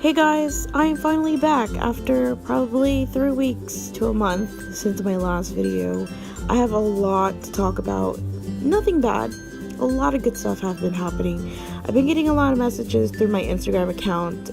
Hey guys, I am finally back after probably 3 weeks to a month since my last video. I have a lot to talk about. Nothing bad. A lot of good stuff have been happening. I've been getting a lot of messages through my Instagram account.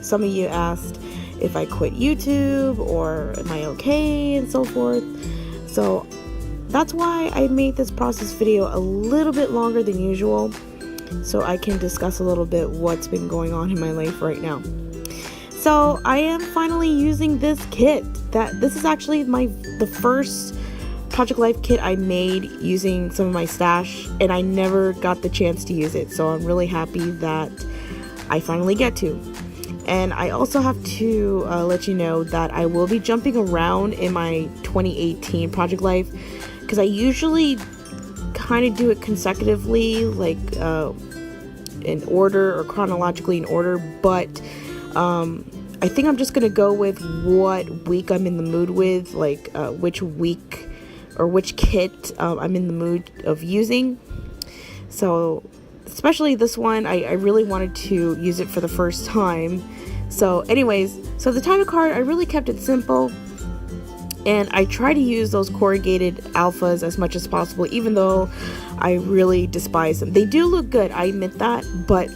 Some of you asked if I quit YouTube or am I okay and so forth. So that's why I made this process video a little bit longer than usual, so I can discuss a little bit what's been going on in my life right now. So I am finally using this kit. This is actually the first Project Life kit I made using some of my stash, and I never got the chance to use it, so I'm really happy that I finally get to. And I also have to let you know that I will be jumping around in my 2018 Project Life, because I usually kind of do it consecutively, like in order or chronologically in order, but I think I'm just gonna go with what week I'm in the mood with, like which week or which kit I'm in the mood of using. So especially this one, I really wanted to use it for the first time. So anyways, so the title card, I really kept it simple, and I try to use those corrugated alphas as much as possible, even though I really despise them. They do look good, I admit that, but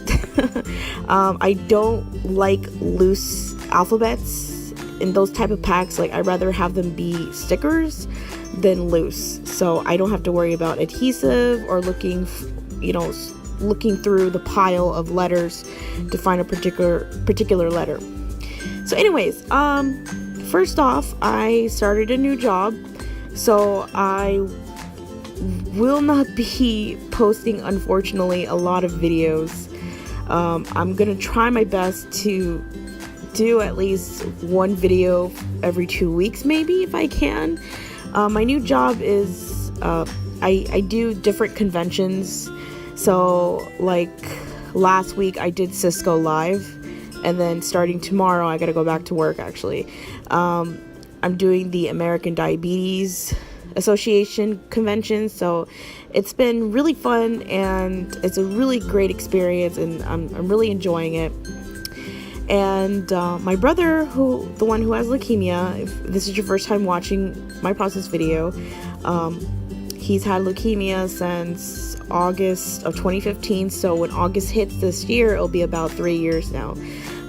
I don't like loose alphabets in those type of packs. Like, I'd rather have them be stickers than loose, so I don't have to worry about adhesive or looking through the pile of letters to find a particular letter. So anyways, first off, I started a new job, so I will not be posting, unfortunately, a lot of videos. I'm gonna try my best to do at least one video every 2 weeks, maybe, if I can. My new job is I do different conventions. So like last week I did Cisco Live, and then starting tomorrow I gotta go back to work actually. I'm doing the American Diabetes Association convention, so it's been really fun and it's a really great experience, and I'm really enjoying it. And my brother, the one who has leukemia, if this is your first time watching my process video, he's had leukemia since August of 2015, so when August hits this year, it'll be about 3 years now.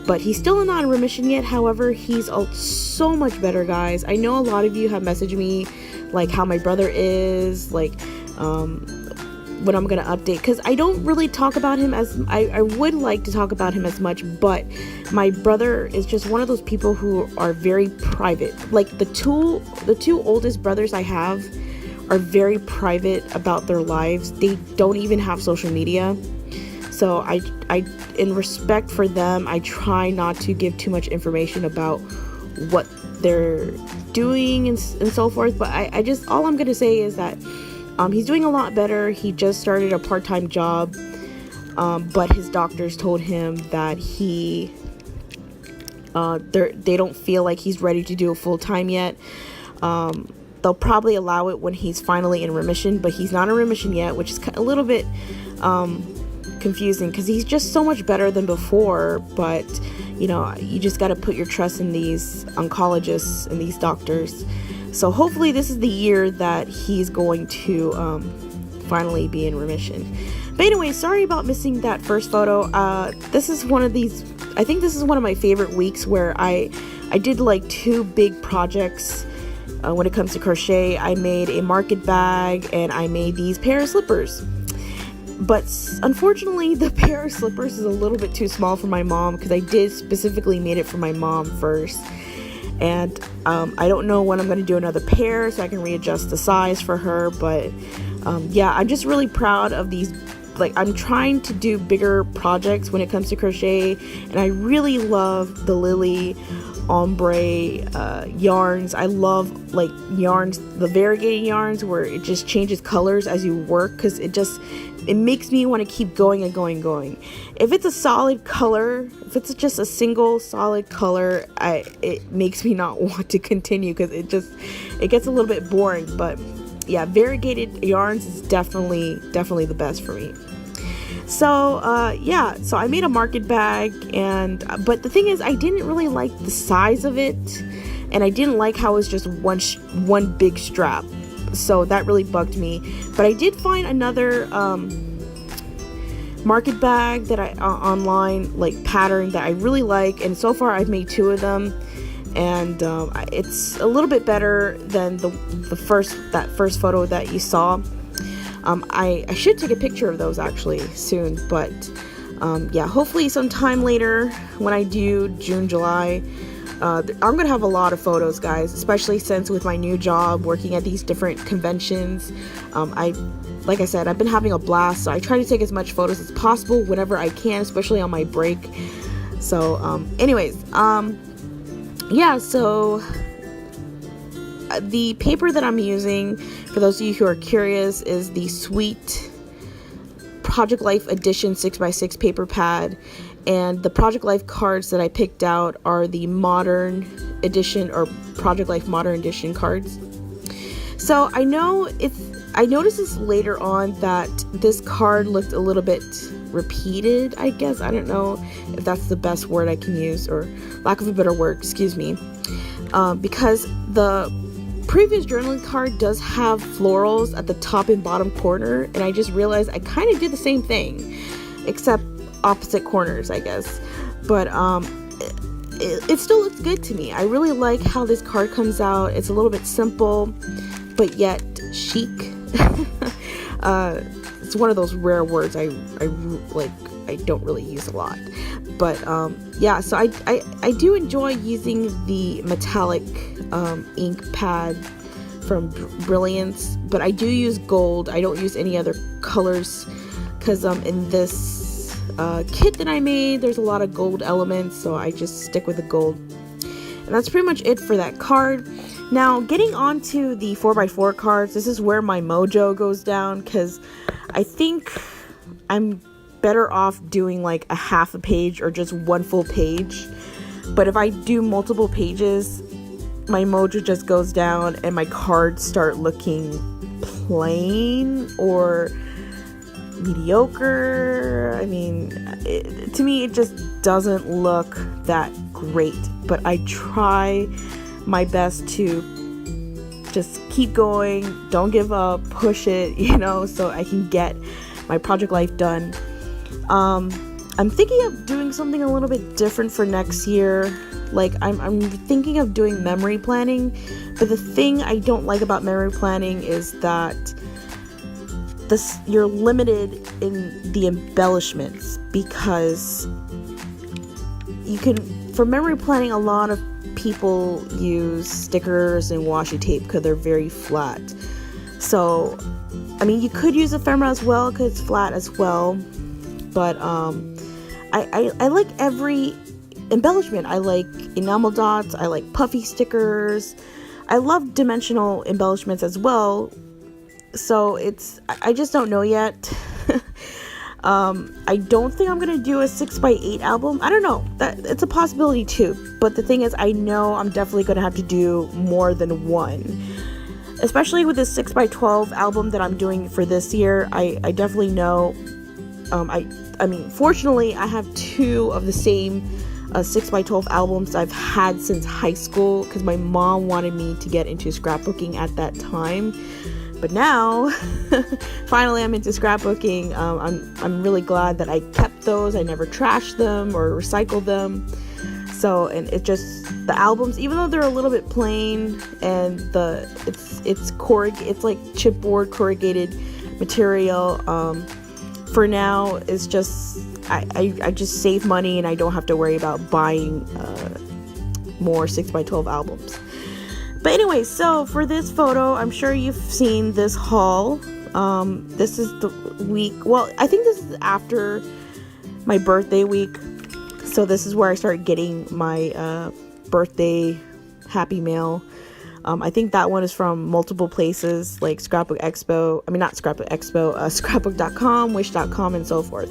But he's still not in remission yet. However, he's so much better, guys. I know a lot of you have messaged me like how my brother is, like when I'm gonna update, because I don't really talk about him as I would like to talk about him as much, but my brother is just one of those people who are very private. Like the two oldest brothers I have are very private about their lives. They don't even have social media. So I in respect for them, I try not to give too much information about what they're doing and so forth. But I just, all I'm gonna say is that he's doing a lot better. He just started a part-time job, but his doctors told him that they don't feel like he's ready to do it full-time yet. They'll probably allow it when he's finally in remission, but he's not in remission yet, which is a little bit confusing, because he's just so much better than before. But you just got to put your trust in these oncologists and these doctors. So hopefully this is the year that he's going to finally be in remission. But anyway, sorry about missing that first photo. This is one of these, I think this is one of my favorite weeks where I did like 2 big projects when it comes to crochet. I made a market bag and I made these pair of slippers. But unfortunately, the pair of slippers is a little bit too small for my mom, because I did specifically made it for my mom first. And I don't know when I'm going to do another pair, so I can readjust the size for her. But yeah, I'm just really proud of these. Like, I'm trying to do bigger projects when it comes to crochet, and I really love the Lily ombre yarns. I love like yarns, the variegated yarns where it just changes colors as you work, because it makes me want to keep going and going. If it's a solid color, if it's just a single solid color, it makes me not want to continue, because it gets a little bit boring. But yeah, variegated yarns is definitely the best for me. So yeah, so I made a market bag, and but the thing is, I didn't really like the size of it, and I didn't like how it was just one big strap. So that really bugged me. But I did find another market bag that I online, like, pattern that I really like, and so far I've made 2 of them, and it's a little bit better than the first photo that you saw. I should take a picture of those actually soon, but yeah, hopefully sometime later when I do June, July, I'm gonna have a lot of photos, guys, especially since with my new job working at these different conventions, like I said, I've been having a blast, so I try to take as much photos as possible whenever I can, especially on my break. So anyways, yeah, so the paper that I'm using, for those of you who are curious, is the Sweet Project Life Edition 6x6 paper pad, and the Project Life cards that I picked out are the Modern Edition, or Project Life Modern Edition cards. So I noticed this later on that this card looked a little bit repeated, I guess. I don't know if that's the best word I can use, or lack of a better word, excuse me, because the previous journaling card does have florals at the top and bottom corner, and I just realized I kind of did the same thing, except opposite corners, I guess. But it still looks good to me. I really like how this card comes out. It's a little bit simple, but yet chic. It's one of those rare words I don't really use a lot, but yeah, so I do enjoy using the metallic ink pad from Brilliance, but I do use gold. I don't use any other colors because in this kit that I made, there's a lot of gold elements, so I just stick with the gold. And that's pretty much it for that card. Now, getting on to the 4x4 cards, this is where my mojo goes down, because I think I'm better off doing like a half a page or just one full page. But if I do multiple pages, my mojo just goes down and my cards start looking plain or mediocre. I mean, to me, it just doesn't look that great. But I try my best to just keep going, don't give up, push it, so I can get my Project Life done. I'm thinking of doing something a little bit different for next year. Like, I'm thinking of doing memory planning, but the thing I don't like about memory planning is that you're limited in the embellishments, because you can, for memory planning, a lot of people use stickers and washi tape because they're very flat. So, I mean, you could use ephemera as well because it's flat as well. But I like every embellishment. I like enamel dots. I like puffy stickers. I love dimensional embellishments as well. So I just don't know yet. I don't think I'm gonna do a 6x8 album. I don't know, that it's a possibility too, but the thing is, I know I'm definitely gonna have to do more than one, especially with this 6x12 album that I'm doing for this year. I definitely know. I mean, fortunately, I have 2 of the same 6x12 albums I've had since high school, because my mom wanted me to get into scrapbooking at that time. But now, finally, I'm into scrapbooking. I'm really glad that I kept those. I never trashed them or recycled them. So, and it just, the albums, even though they're a little bit plain, and it's like chipboard corrugated material. For now, it's just I just save money, and I don't have to worry about buying more 6x12 albums. But anyway, so for this photo, I'm sure you've seen this haul. This is the week, well, I think this is after my birthday week. So this is where I started getting my birthday happy mail. I think that one is from multiple places, like Scrapbook Expo. I mean, not Scrapbook Expo, Scrapbook.com, Wish.com, and so forth.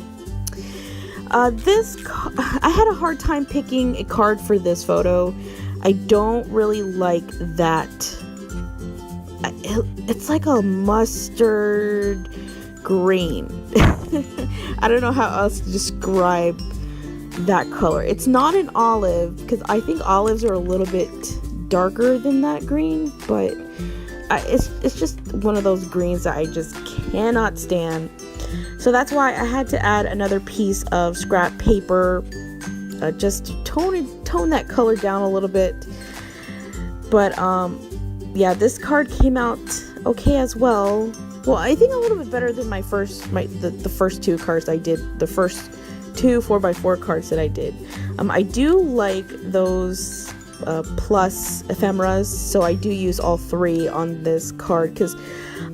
I had a hard time picking a card for this photo. I don't really like that. It's like a mustard green. I don't know how else to describe that color. It's not an olive, because I think olives are a little bit darker than that green, but it's just one of those greens that I just cannot stand. So that's why I had to add another piece of scrap paper, just to tone that color down a little bit. But yeah, this card came out okay as well. Well, I think a little bit better than the first two cards I did, the first two 4x4 cards that I did. I do like those plus ephemeras, so I do use all three on this card, because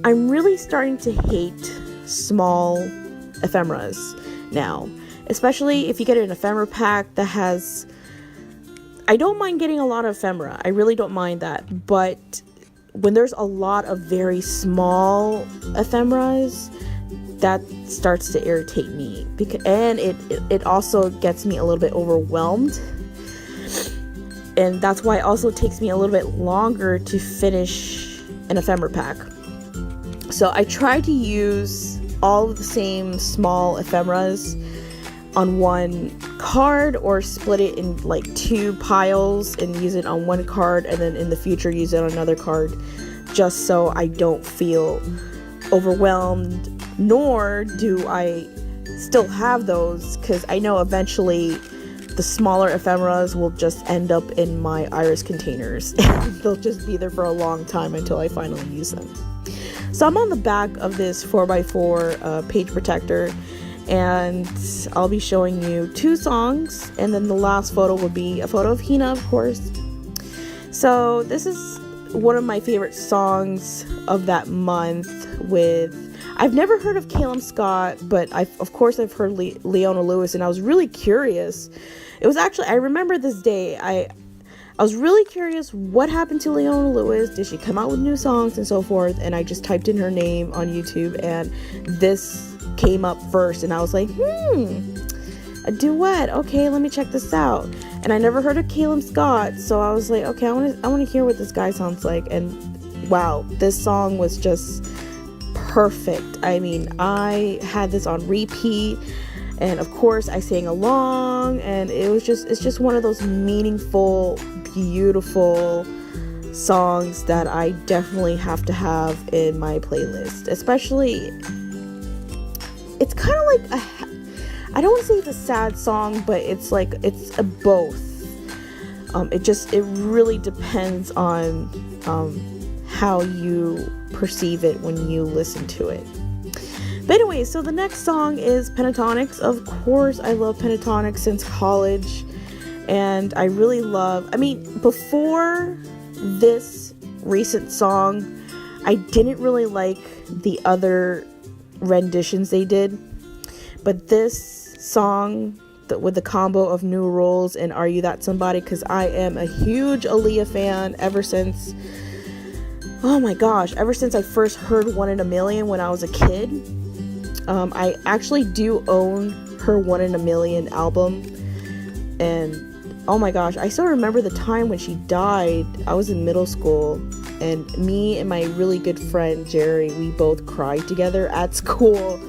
I'm really starting to hate small ephemeras now, especially if you get an ephemera pack that has, I don't mind getting a lot of ephemera, I really don't mind that, but when there's a lot of very small ephemeras, that starts to irritate me, and it also gets me a little bit overwhelmed, and that's why it also takes me a little bit longer to finish an ephemera pack. So I try to use all of the same small ephemeras on one card, or split it in like two piles and use it on one card, and then in the future use it on another card, just so I don't feel overwhelmed, nor do I still have those, because I know eventually the smaller ephemeras will just end up in my iris containers. They'll just be there for a long time until I finally use them. So I'm on the back of this 4x4 page protector, and I'll be showing you two songs, and then the last photo will be a photo of Hina, of course. So this is one of my favorite songs of that month. I've never heard of Calum Scott, but of course I've heard Leona Lewis, and I was really curious. It was actually, I remember this day, I was really curious what happened to Leona Lewis. Did she come out with new songs and so forth? And I just typed in her name on YouTube, and this came up first, and I was like, a duet, okay, let me check this out. And I never heard of Calum Scott, so I was like, okay, I want to hear what this guy sounds like. And wow, this song was just perfect. I mean, I had this on repeat, and of course I sang along, and it's just one of those meaningful, beautiful songs that I definitely have to have in my playlist. Especially, it's kind of like I don't want to say it's a sad song, but it's a both. It really depends on how you perceive it when you listen to it. But anyway, so the next song is Pentatonix. Of course, I love Pentatonix since college, and I really love, before this recent song, I didn't really like the other renditions they did, but this song, with the combo of New Rules and Are You That Somebody, because I am a huge Aaliyah fan ever since I first heard One in a Million when I was a kid. I actually do own her One in a Million album, and oh my gosh, I still remember the time when she died. I was in middle school, and me and my really good friend Jerry, we both cried together at school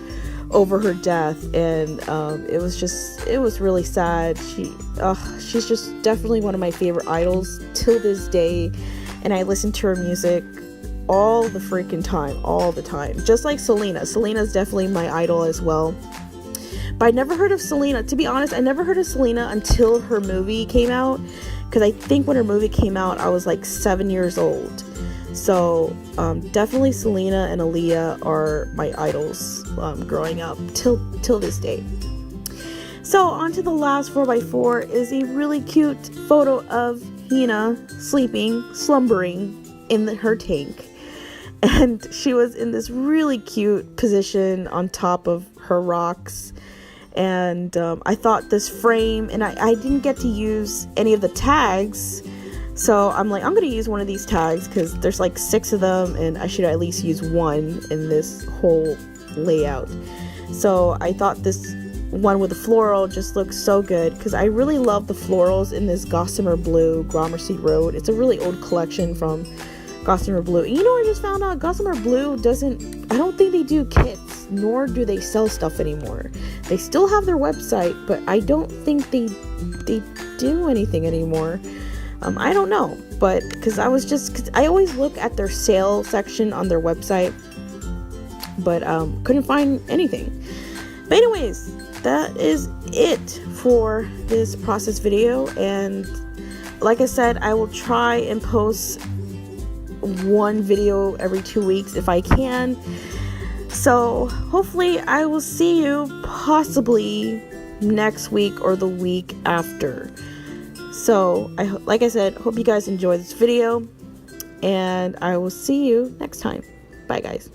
over her death, and it was really sad. She's just definitely one of my favorite idols till this day, and I listen to her music all the freaking time, all the time. Just like Selena. Selena's definitely my idol as well. But I never heard of Selena. To be honest, I never heard of Selena until her movie came out, because I think when her movie came out, I was like 7 years old. So definitely Selena and Aaliyah are my idols growing up till this day. So on to the last 4x4 is a really cute photo of Hina slumbering in her tank. And she was in this really cute position on top of her rocks. And I thought this frame, and I didn't get to use any of the tags. So I'm like, I'm going to use one of these tags because there's like 6 of them, and I should at least use one in this whole layout. So I thought this one with the floral just looks so good, because I really love the florals in this Gossamer Blue Gramercy Road. It's a really old collection from Gossamer Blue. And you know, I just found out Gossamer Blue I don't think they do kits, nor do they sell stuff anymore. They still have their website, but I don't think they do anything anymore. I don't know, but cause I always look at their sale section on their website, but couldn't find anything. But anyways, that is it for this process video, and like I said, I will try and post one video every 2 weeks if I can. So hopefully I will see you possibly next week or the week after. So like I said, hope you guys enjoy this video, and I will see you next time. Bye guys.